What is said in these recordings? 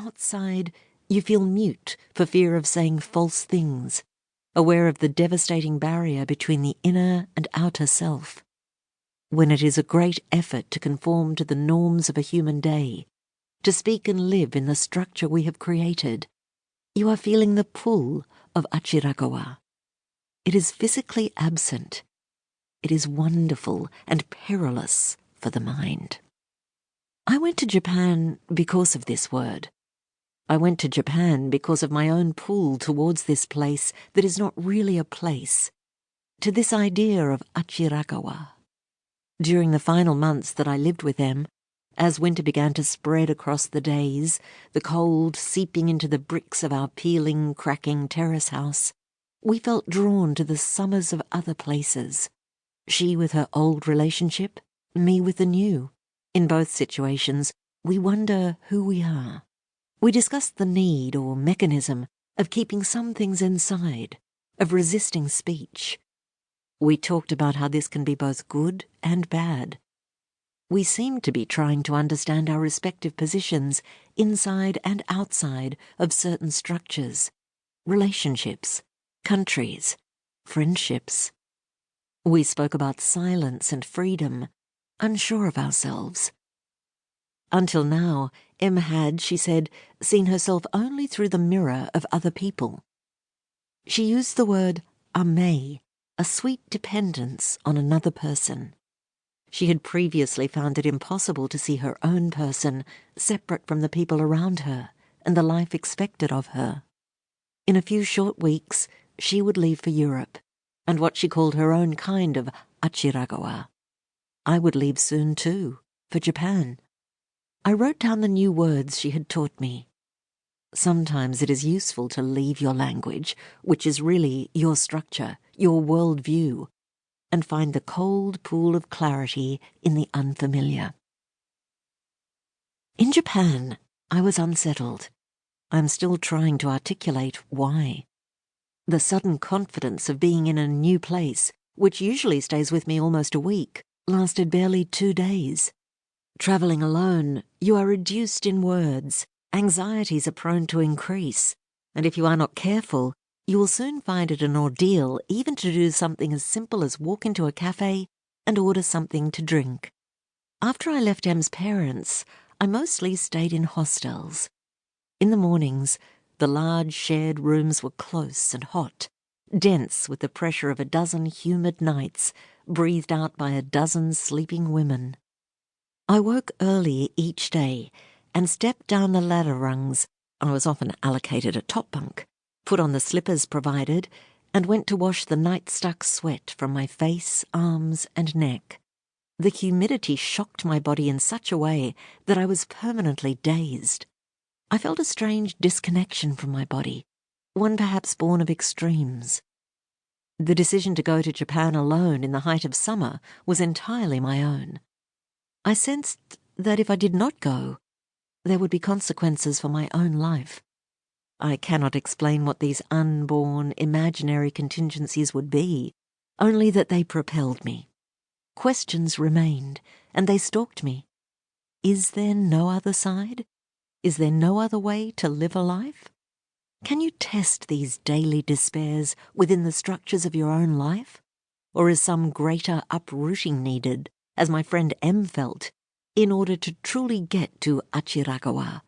outside, you feel mute for fear of saying false things, aware of the devastating barrier between the inner and outer self. When it is a great effort to conform to the norms of a human day, to speak and live in the structure we have created, you are feeling the pull of Achiragawa. It is physically absent. It is wonderful and perilous for the mind. I went to Japan because of this word. I went to Japan because of my own pull towards this place that is not really a place, to this idea of Achiragawa. During the final months that I lived with them, as winter began to spread across the days, the cold seeping into the bricks of our peeling, cracking terrace house, we felt drawn to the summers of other places. She with her old relationship, me with the new. In both situations, we wonder who we are. We discussed the need or mechanism of keeping some things inside, of resisting speech. We talked about how this can be both good and bad. We seemed to be trying to understand our respective positions inside and outside of certain structures, relationships, countries, friendships. We spoke about silence and freedom, unsure of ourselves. Until now, Em had, she said, seen herself only through the mirror of other people. She used the word ame, a sweet dependence on another person. She had previously found it impossible to see her own person separate from the people around her and the life expected of her. In a few short weeks, she would leave for Europe, and what she called her own kind of Achiragawa. I would leave soon too, for Japan. I wrote down the new words she had taught me. Sometimes it is useful to leave your language, which is really your structure, your worldview, and find the cold pool of clarity in the unfamiliar. In Japan, I was unsettled. I'm still trying to articulate why. The sudden confidence of being in a new place, which usually stays with me almost a week, lasted barely 2 days. Travelling alone, you are reduced in words, anxieties are prone to increase, and if you are not careful, you will soon find it an ordeal even to do something as simple as walk into a cafe and order something to drink. After I left Em's parents, I mostly stayed in hostels. In the mornings, the large shared rooms were close and hot, dense with the pressure of a dozen humid nights, breathed out by a dozen sleeping women. I woke early each day and stepped down the ladder rungs. I was often allocated a top bunk, put on the slippers provided, and went to wash the night-stuck sweat from my face, arms, and neck. The humidity shocked my body in such a way that I was permanently dazed. I felt a strange disconnection from my body, one perhaps born of extremes. The decision to go to Japan alone in the height of summer was entirely my own. I sensed that if I did not go, there would be consequences for my own life. I cannot explain what these unborn, imaginary contingencies would be, only that they propelled me. Questions remained, and they stalked me. Is there no other side? Is there no other way to live a life? Can you test these daily despairs within the structures of your own life? Or is some greater uprooting needed, as my friend M felt, in order to truly get to Achiragawa?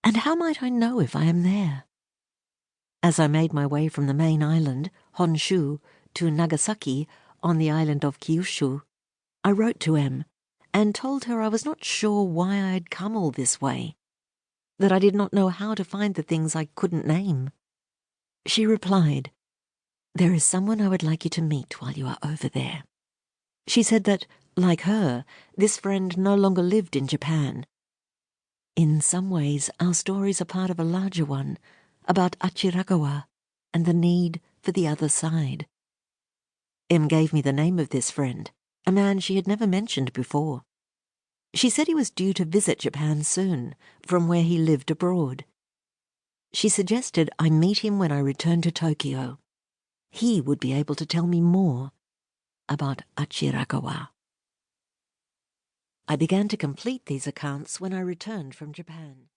And how might I know if I am there? As I made my way from the main island, Honshu, to Nagasaki, on the island of Kyushu, I wrote to M and told her I was not sure why I had come all this way, that I did not know how to find the things I couldn't name. She replied, "There is someone I would like you to meet while you are over there." She said that, like her, this friend no longer lived in Japan. In some ways, our stories are part of a larger one, about Achiragawa and the need for the other side. M gave me the name of this friend, a man she had never mentioned before. She said he was due to visit Japan soon, from where he lived abroad. She suggested I meet him when I returned to Tokyo. He would be able to tell me more about Achiragawa. I began to complete these accounts when I returned from Japan.